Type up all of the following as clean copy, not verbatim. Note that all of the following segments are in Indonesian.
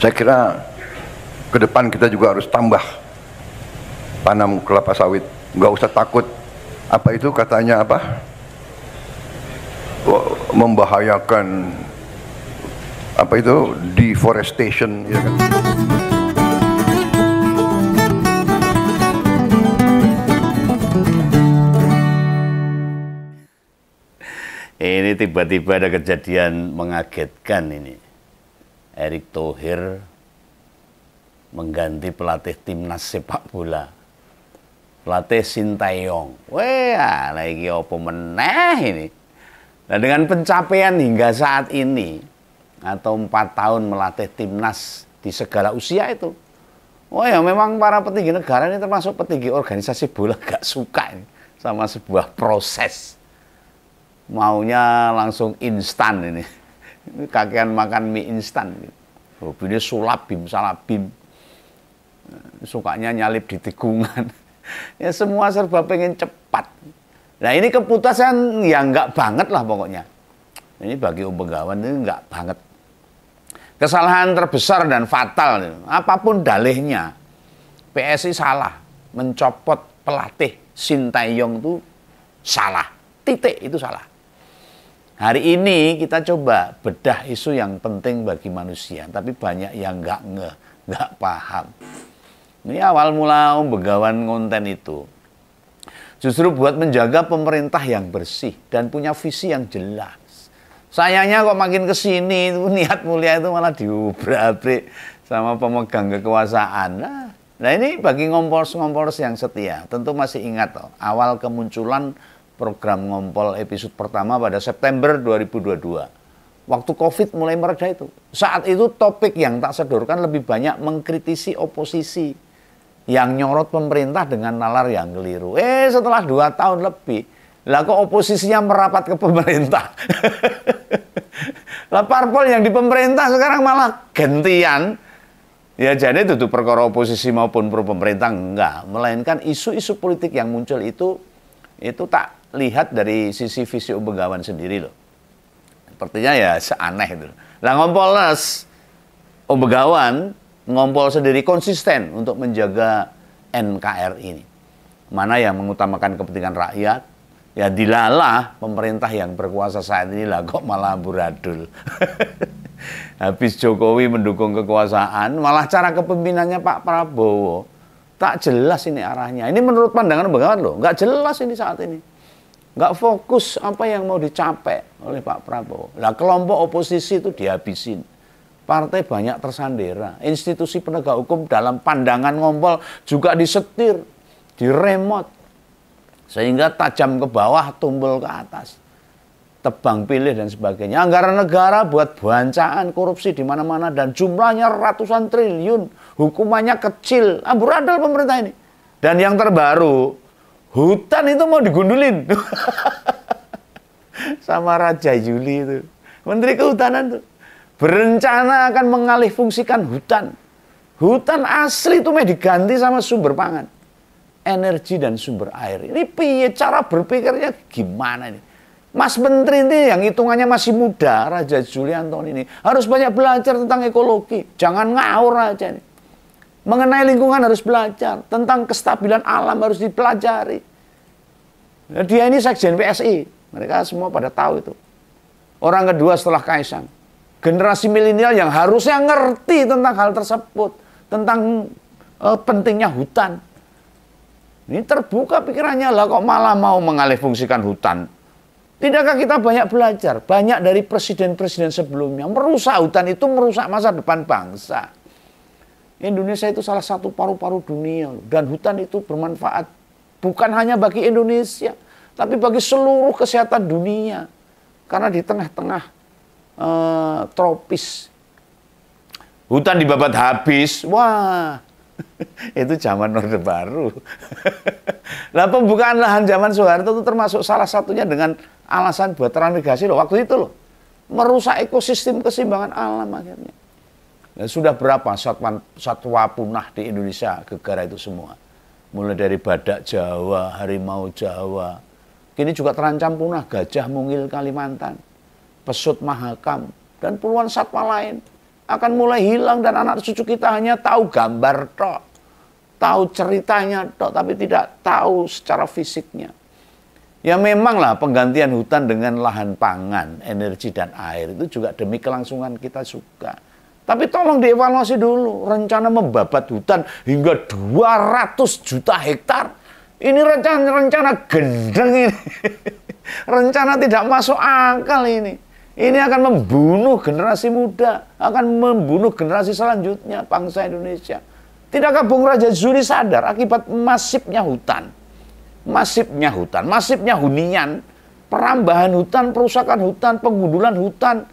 Saya kira ke depan kita juga harus tambah tanam kelapa sawit, nggak usah takut. Apa itu katanya apa? Membahayakan apa itu deforestation, ya kan? Ini tiba-tiba ada kejadian mengagetkan ini. Erick Thohir mengganti pelatih timnas sepak bola. Pelatih Sintayong. Wah, lagi apa meneh ini. Nah, dengan pencapaian hingga saat ini atau 4 tahun melatih timnas di segala usia itu. Oh ya, memang para petinggi negara ini termasuk petinggi organisasi bola gak suka ini sama sebuah proses. Maunya langsung instan ini. Kakean makan mie instan. Hobinya sulap bim salabim. Sukanya nyalip di tikungan. Ya semua serba pengen cepat. Nah ini keputusan yang enggak banget lah pokoknya. Ini bagi Om Begawan ini enggak banget. Kesalahan terbesar dan fatal. Apapun dalihnya. PSI salah. Mencopot pelatih Sintayong itu salah. Titik itu salah. Hari ini kita coba bedah isu yang penting bagi manusia, tapi banyak yang nggak paham. Ini awal mula Om Begawan konten itu, justru buat menjaga pemerintah yang bersih dan punya visi yang jelas. Sayangnya kok makin kesini itu niat mulia itu malah diubrak-abrik sama pemegang kekuasaan. Nah ini bagi ngompol-ngompol yang setia, tentu masih ingat toh, awal kemunculan program Ngompol episode pertama pada September 2022. Waktu COVID mulai mereda itu. Saat itu topik yang tak sedorkan lebih banyak mengkritisi oposisi yang nyorot pemerintah dengan nalar yang keliru. Setelah 2 tahun lebih, lah kok oposisinya merapat ke pemerintah. Lah parpol yang di pemerintah sekarang malah gantian. Ya jadi itu perkara oposisi maupun pro pemerintah enggak, melainkan isu-isu politik yang muncul itu tak lihat dari sisi visi Om Begawan sendiri loh. Sepertinya ya seaneh itu. Lah Ngompolnas Om Begawan ngompol sendiri konsisten untuk menjaga NKRI ini. Mana yang mengutamakan kepentingan rakyat, ya dilalah pemerintah yang berkuasa saat ini lah kok malah amburadul. Habis Jokowi mendukung kekuasaan, malah cara kepemimpinannya Pak Prabowo tak jelas ini arahnya. Ini menurut pandangan Om Begawan loh, nggak jelas ini saat ini. Nggak fokus apa yang mau dicapai oleh Pak Prabowo. Lah kelompok oposisi itu dihabisin. Partai banyak tersandera. Institusi penegak hukum dalam pandangan Ngompol juga disetir, diremot. Sehingga tajam ke bawah, tumbul ke atas. Tebang pilih dan sebagainya. Anggaran negara buat bancaan korupsi di mana-mana dan jumlahnya ratusan triliun. Hukumannya kecil. Amburadul pemerintah ini. Dan yang terbaru, hutan itu mau digundulin. Sama Raja Juli itu. Menteri Kehutanan tuh. Berencana akan mengalihfungsikan hutan. Hutan asli itu mau diganti sama sumber pangan. Energi dan sumber air. Ini piye cara berpikirnya gimana ini? Mas Menteri ini yang hitungannya masih muda, Raja Juli Antoni ini. Harus banyak belajar tentang ekologi. Jangan ngawur aja nih. Mengenai lingkungan harus belajar. Tentang kestabilan alam harus dipelajari. Nah, dia ini sekjen PSI. Mereka semua pada tahu itu. Orang kedua setelah Kaisang. Generasi milenial yang harusnya ngerti tentang hal tersebut. Tentang pentingnya hutan. Ini terbuka pikirannya lah kok malah mau mengalihfungsikan hutan. Tidakkah kita banyak belajar? Banyak dari presiden-presiden sebelumnya. Merusak hutan itu merusak masa depan bangsa. Indonesia itu salah satu paru-paru dunia. Dan hutan itu bermanfaat bukan hanya bagi Indonesia, tapi bagi seluruh kesehatan dunia. Karena di tengah-tengah tropis, hutan dibabat habis. Wah, itu zaman Orde Baru. Nah, pembukaan lahan zaman Soeharto itu termasuk salah satunya dengan alasan buat transmigrasi loh. Waktu itu loh. Merusak ekosistem keseimbangan alam akhirnya. Nah, sudah berapa satwa punah di Indonesia gegara itu semua. Mulai dari badak Jawa, harimau Jawa. Kini juga terancam punah gajah mungil Kalimantan, pesut Mahakam, dan puluhan satwa lain. akan mulai hilang dan anak cucu kita hanya tahu gambar tok, tahu ceritanya tok, tapi tidak tahu secara fisiknya. Ya memanglah penggantian hutan dengan lahan pangan, energi dan air itu juga demi kelangsungan kita juga. Tapi tolong dievaluasi dulu rencana membabat hutan hingga 200 juta hektar. Ini rencana gendeng ini. Rencana tidak masuk akal ini. Ini akan membunuh generasi muda, akan membunuh generasi selanjutnya bangsa Indonesia. Tidakkah Bung Raja Zuli sadar akibat masifnya hutan, masifnya hunian, perambahan hutan, perusakan hutan, penggundulan hutan,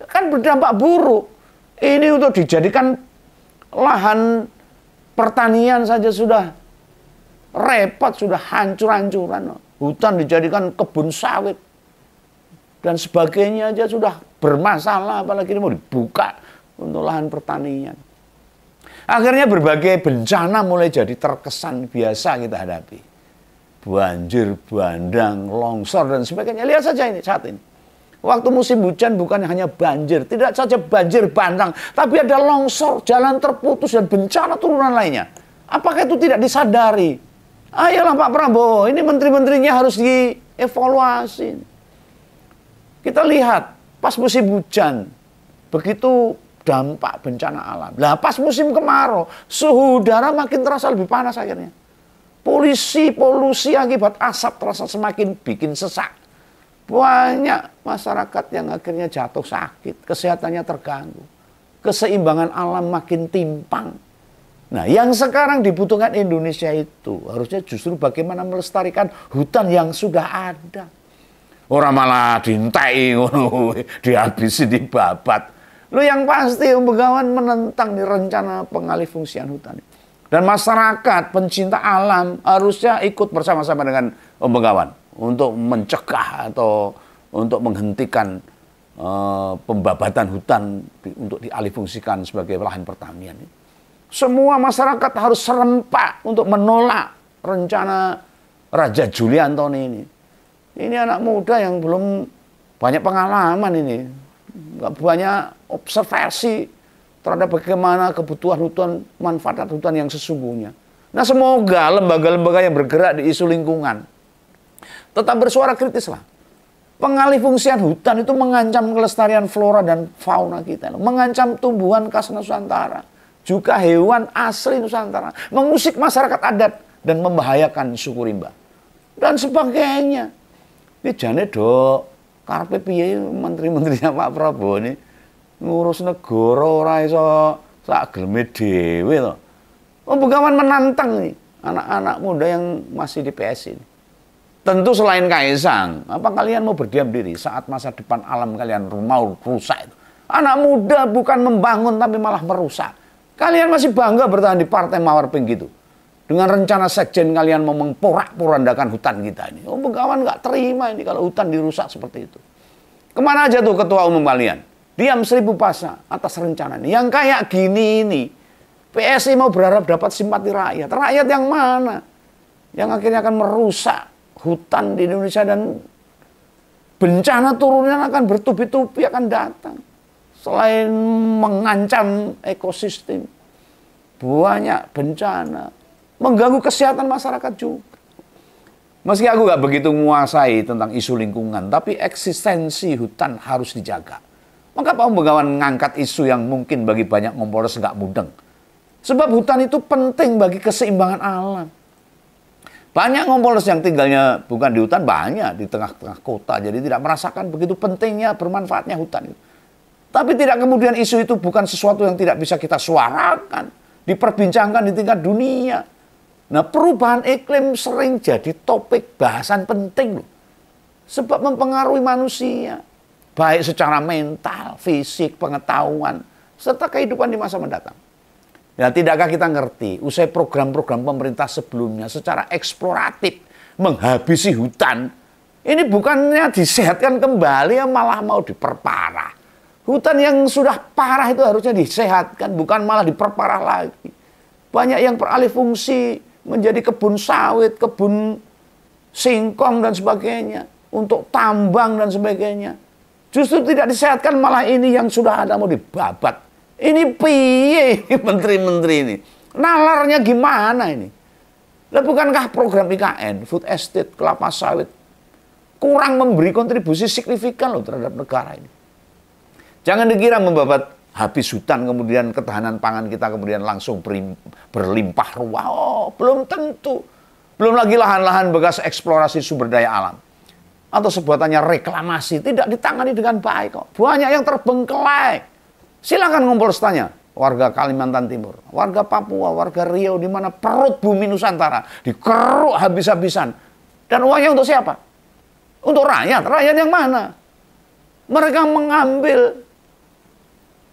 kan berdampak buruk. Ini untuk dijadikan lahan pertanian saja sudah repot, sudah hancur-hancuran. Hutan dijadikan kebun sawit dan sebagainya aja sudah bermasalah, apalagi ini mau dibuka untuk lahan pertanian. Akhirnya berbagai bencana mulai jadi terkesan biasa kita hadapi. Banjir, bandang, longsor dan sebagainya. Lihat saja ini saat ini. Waktu musim hujan bukan hanya banjir, tidak saja banjir bandang, tapi ada longsor, jalan terputus dan bencana turunan lainnya. Apakah itu tidak disadari? Ayolah Pak Prabowo, ini menteri-menterinya harus dievaluasi. Kita lihat pas musim hujan, begitu dampak bencana alam. Lah pas musim kemarau, suhu udara makin terasa lebih panas akhirnya. Polusi akibat asap terasa semakin bikin sesak. Banyak masyarakat yang akhirnya jatuh sakit, kesehatannya terganggu. Keseimbangan alam makin timpang. Nah, yang sekarang dibutuhkan Indonesia itu harusnya justru bagaimana melestarikan hutan yang sudah ada. Orang malah dintai, dihabisi, dibabat. Lo yang pasti Om Begawan menentang di rencana pengalihfungsian hutan. Dan masyarakat pencinta alam harusnya ikut bersama-sama dengan Om Begawan untuk mencegah atau untuk menghentikan pembabatan hutan untuk dialihfungsikan sebagai lahan pertanian. Semua masyarakat harus serempak untuk menolak rencana Raja Julianto ini. Ini anak muda yang belum banyak pengalaman ini, nggak banyak observasi terhadap bagaimana kebutuhan hutan, manfaat hutan yang sesungguhnya. Nah, semoga lembaga-lembaga yang bergerak di isu lingkungan tetap bersuara kritis lah. Pengalihfungsian hutan itu mengancam kelestarian flora dan fauna kita, mengancam tumbuhan khas Nusantara, juga hewan asli Nusantara, mengusik masyarakat adat dan membahayakan suku rimba dan sebagainya. Ini jane do karepe piye menteri-menterinya Pak Prabowo ini ngurus negara ora iso sak geleme dhewe to. Om Begawan menantang nih anak-anak muda yang masih di PS ini. Tentu selain Kaisang, apa kalian mau berdiam diri saat masa depan alam kalian mau rusak itu? Anak muda bukan membangun tapi malah merusak. Kalian masih bangga bertahan di partai mawar pink gitu. Dengan rencana sekjen kalian mau memporak-porandakan hutan kita ini. Om Begawan nggak terima ini kalau hutan dirusak seperti itu. Kemana aja tuh ketua umum kalian? Diam 1000 pasang atas rencana ini. Yang kayak gini ini, PSI mau berharap dapat simpati rakyat. Rakyat yang mana? Yang akhirnya akan merusak hutan di Indonesia dan bencana turunan akan bertubi-tubi akan datang. Selain mengancam ekosistem, banyak bencana, mengganggu kesehatan masyarakat juga. Meski aku gak begitu menguasai tentang isu lingkungan, tapi eksistensi hutan harus dijaga. Maka Pak Begawan mengangkat isu yang mungkin bagi banyak ngompolers gak mudeng. Sebab hutan itu penting bagi keseimbangan alam. Banyak ngompolers yang tinggalnya bukan di hutan, banyak di tengah-tengah kota. Jadi tidak merasakan begitu pentingnya, bermanfaatnya hutan itu. Tapi tidak kemudian isu itu bukan sesuatu yang tidak bisa kita suarakan, diperbincangkan di tingkat dunia. Nah, perubahan iklim sering jadi topik bahasan penting loh. Sebab mempengaruhi manusia. Baik secara mental, fisik, pengetahuan, serta kehidupan di masa mendatang. Ya, tidakkah kita ngerti, usai program-program pemerintah sebelumnya secara eksploratif menghabisi hutan, ini bukannya disehatkan kembali, ya malah mau diperparah. Hutan yang sudah parah itu harusnya disehatkan, bukan malah diperparah lagi. Banyak yang beralih fungsi menjadi kebun sawit, kebun singkong dan sebagainya, untuk tambang dan sebagainya. Justru tidak disehatkan, malah ini yang sudah ada mau dibabat Ini piye menteri-menteri ini? Nalarnya gimana ini? Lah bukankah program IKN, food estate, kelapa sawit, kurang memberi kontribusi signifikan loh terhadap negara ini. Jangan dikira membabat habis hutan, kemudian ketahanan pangan kita kemudian langsung berlimpah ruah. Oh, belum tentu. Belum lagi lahan-lahan bekas eksplorasi sumber daya alam. Atau sebutannya reklamasi, tidak ditangani dengan baik kok. Banyak yang terbengkelai. Silakan ngumpul tanya. Warga Kalimantan Timur, warga Papua, warga Riau, di mana perut bumi Nusantara dikeruk habis-habisan. Dan uangnya untuk siapa? Untuk rakyat. Rakyat yang mana? Mereka mengambil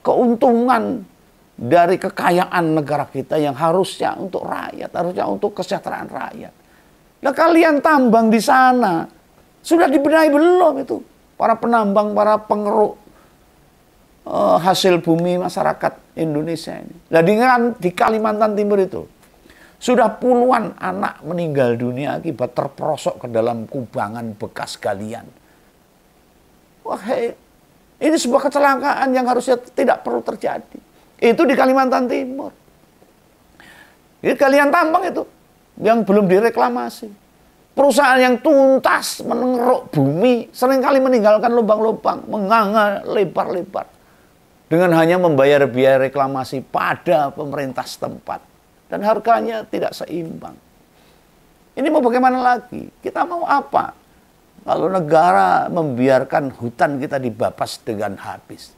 keuntungan dari kekayaan negara kita yang harusnya untuk rakyat, harusnya untuk kesejahteraan rakyat. Nah, kalian tambang di sana, sudah dibenahi belum itu? Para penambang, para pengeruk hasil bumi masyarakat Indonesia ini. Nah, di Kalimantan Timur itu, sudah puluhan anak meninggal dunia akibat terperosok ke dalam kubangan bekas galian. Wah, ini sebuah kecelakaan yang harusnya tidak perlu terjadi. Itu di Kalimantan Timur. Ini galian tambang itu yang belum direklamasi. Perusahaan yang tuntas mengeruk bumi seringkali meninggalkan lubang-lubang, menganga lebar-lebar dengan hanya membayar biaya reklamasi pada pemerintah setempat dan harganya tidak seimbang. Ini mau bagaimana lagi? Kita mau apa? Kalau negara membiarkan hutan kita dibapas dengan habis.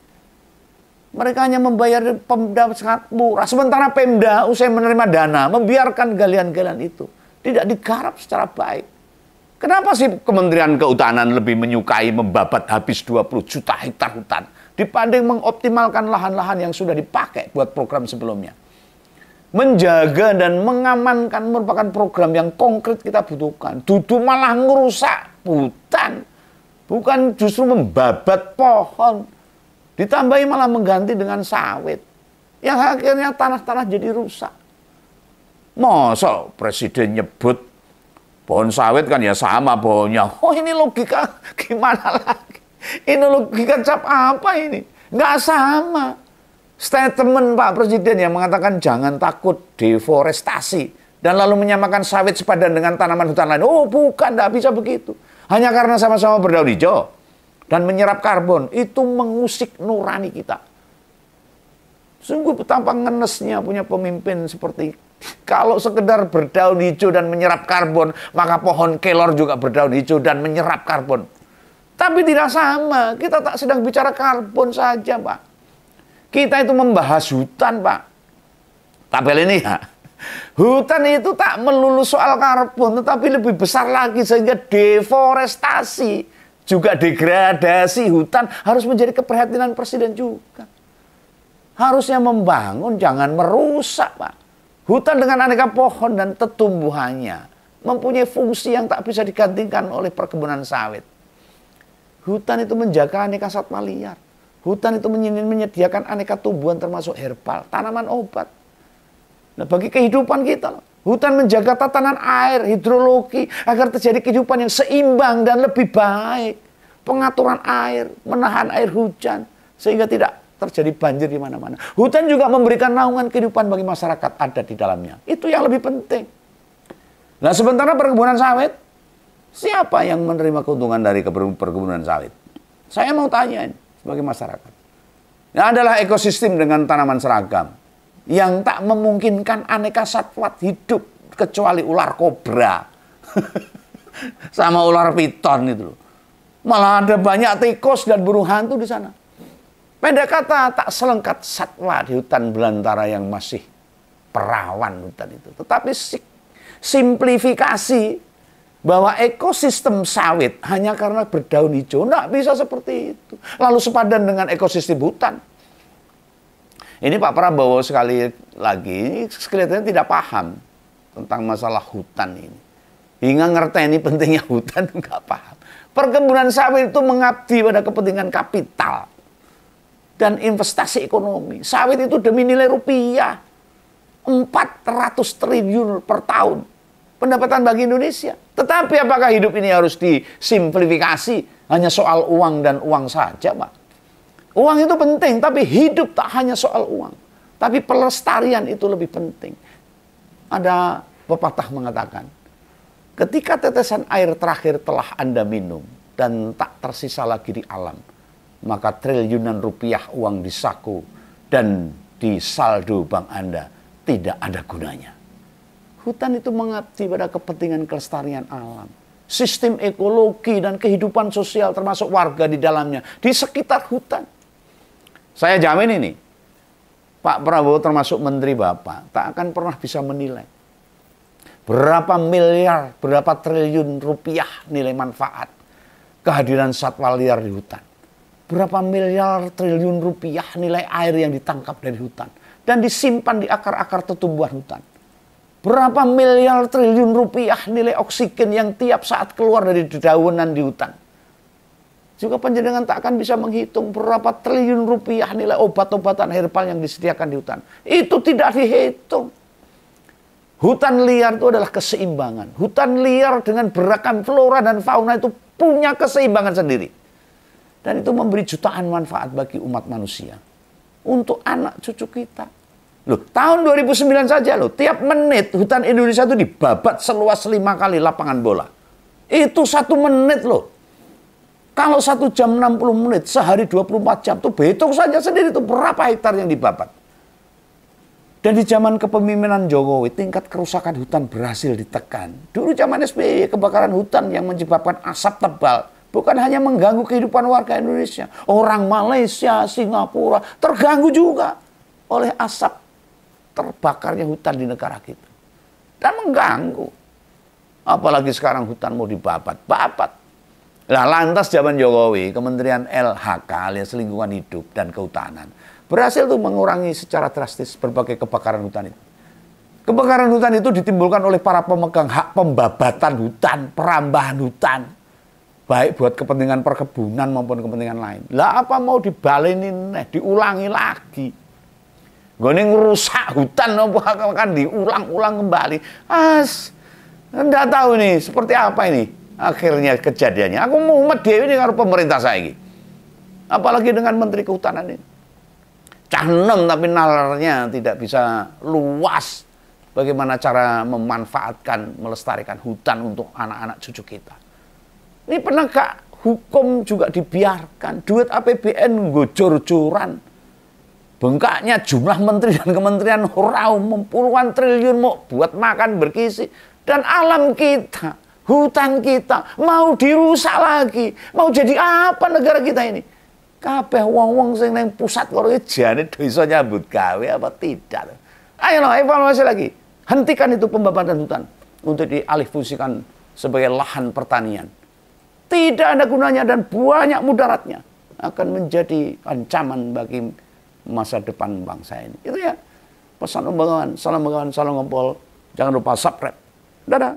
Mereka hanya membayar Pemda sangat murah. Sementara Pemda usai menerima dana, membiarkan galian-galian itu. Tidak digarap secara baik. Kenapa sih Kementerian Kehutanan lebih menyukai membabat habis 20 juta hektar hutan dibanding mengoptimalkan lahan-lahan yang sudah dipakai buat program sebelumnya? Menjaga dan mengamankan merupakan program yang konkret kita butuhkan. Duduk malah ngerusak hutan. Bukan justru membabat pohon. Ditambahi malah mengganti dengan sawit. Yang akhirnya tanah-tanah jadi rusak. Masa presiden nyebut pohon sawit kan ya sama pohonnya. Oh, ini logika gimana lagi? Ini logika cap apa ini? Nggak sama. Statement Pak Presiden yang mengatakan jangan takut deforestasi. Dan lalu menyamakan sawit sepadan dengan tanaman hutan lain. Oh bukan, nggak bisa begitu. Hanya karena sama-sama berdaun hijau dan menyerap karbon, itu mengusik nurani kita. Sungguh betapa ngenesnya punya pemimpin seperti kalau sekedar berdaun hijau dan menyerap karbon, maka pohon kelor juga berdaun hijau dan menyerap karbon. Tapi tidak sama, kita tak sedang bicara karbon saja, Pak. Kita itu membahas hutan, Pak. Tabel ini ya. Hutan itu tak melulu soal karbon, tetapi lebih besar lagi sehingga deforestasi, juga degradasi hutan harus menjadi keprihatinan Presiden juga. Harusnya membangun, jangan merusak, Pak. Hutan dengan aneka pohon dan tetumbuhannya mempunyai fungsi yang tak bisa digantikan oleh perkebunan sawit. Hutan itu menjaga aneka satwa liar. Hutan itu menyediakan aneka tumbuhan termasuk herbal, tanaman obat. Nah, bagi kehidupan kita, hutan menjaga tatanan air, hidrologi, agar terjadi kehidupan yang seimbang dan lebih baik. Pengaturan air, menahan air hujan, sehingga tidak terjadi banjir di mana-mana. Hutan juga memberikan naungan kehidupan bagi masyarakat ada di dalamnya. Itu yang lebih penting. Nah, sementara perkebunan sawit, siapa yang menerima keuntungan dari perkebunan sawit? Saya mau tanya ini, sebagai masyarakat. Ini adalah ekosistem dengan tanaman seragam yang tak memungkinkan aneka satwa hidup kecuali ular kobra sama ular piton itu. Malah ada banyak tikus dan burung hantu di sana. Pendek kata, tak selengkat satwa di hutan belantara yang masih perawan hutan itu. Tetapi simplifikasi bahwa ekosistem sawit hanya karena berdaun hijau, nggak bisa seperti itu. Lalu sepadan dengan ekosistem hutan. Ini Pak Prabowo sekali lagi kelihatannya tidak paham tentang masalah hutan ini. Hingga ngerteni pentingnya hutan nggak paham. Perkebunan sawit itu mengabdi pada kepentingan kapital dan investasi ekonomi. Sawit itu demi nilai rupiah 400 triliun per tahun pendapatan bagi Indonesia. Tetapi apakah hidup ini harus disimplifikasi hanya soal uang dan uang saja, Pak? Uang itu penting, tapi hidup tak hanya soal uang. Tapi pelestarian itu lebih penting. Ada pepatah mengatakan, ketika tetesan air terakhir telah Anda minum dan tak tersisa lagi di alam, maka triliunan rupiah uang di saku dan di saldo bank Anda tidak ada gunanya. Hutan itu mengabdi pada kepentingan kelestarian alam. Sistem ekologi dan kehidupan sosial termasuk warga di dalamnya, di sekitar hutan. Saya jamin ini, Pak Prabowo termasuk Menteri Bapak, tak akan pernah bisa menilai berapa miliar, berapa triliun rupiah nilai manfaat kehadiran satwa liar di hutan. Berapa miliar triliun rupiah nilai air yang ditangkap dari hutan dan disimpan di akar-akar tumbuhan hutan. Berapa miliar triliun rupiah nilai oksigen yang tiap saat keluar dari dedaunan di hutan. Juga panjenengan tak akan bisa menghitung berapa triliun rupiah nilai obat-obatan herbal yang disediakan di hutan. Itu tidak dihitung. Hutan liar itu adalah keseimbangan. Hutan liar dengan beragam flora dan fauna itu punya keseimbangan sendiri. Dan itu memberi jutaan manfaat bagi umat manusia. Untuk anak cucu kita. Loh, tahun 2009 saja loh, tiap menit hutan Indonesia itu dibabat seluas 5 kali lapangan bola. Itu 1 menit loh. Kalau 1 jam 60 menit, sehari 24 jam, tuh hitung saja sendiri tuh berapa hektar yang dibabat. Dan di zaman kepemimpinan Jokowi, tingkat kerusakan hutan berhasil ditekan. Dulu zaman SBY, kebakaran hutan yang menyebabkan asap tebal, bukan hanya mengganggu kehidupan warga Indonesia. Orang Malaysia, Singapura, terganggu juga oleh asap terbakarnya hutan di negara kita. Dan mengganggu. Apalagi sekarang hutan mau dibabat-babat. Nah, lantas zaman Jokowi, Kementerian LHK alias Lingkungan Hidup dan Kehutanan berhasil tuh mengurangi secara drastis berbagai kebakaran hutan itu. Kebakaran hutan itu ditimbulkan oleh para pemegang hak pembabatan hutan, perambahan hutan. Baik buat kepentingan perkebunan maupun kepentingan lain. Lah apa mau dibalenin, diulangi lagi. Gone ngerusak hutan akan diulang-ulang kembali. Enggak tahu nih seperti apa ini akhirnya kejadiannya. Aku mau medhe ini karo pemerintah saiki. Apalagi dengan Menteri Kehutanan ini. Canem tapi nalarnya tidak bisa luas. Bagaimana cara memanfaatkan, melestarikan hutan untuk anak-anak cucu kita. Ini penegak hukum juga dibiarkan. Duit APBN gojor-joran. Bengkaknya jumlah menteri dan kementerian raum puluhan triliun mau buat makan bergizi. Dan alam kita, hutan kita mau dirusak lagi. Mau jadi apa negara kita ini? Kabeh wong-wong sing nang pusat karo jane iso nyambut gawe apa tidak. Ayo evaluasi lagi. Hentikan itu pembabatan hutan untuk dialihfungsikan sebagai lahan pertanian. Tidak ada gunanya dan banyak mudaratnya. Akan menjadi ancaman bagi masa depan bangsa ini. Itu ya pesan Om Bengawan. Salam Bengawan, salam ngompol. Jangan lupa subscribe. Dadah.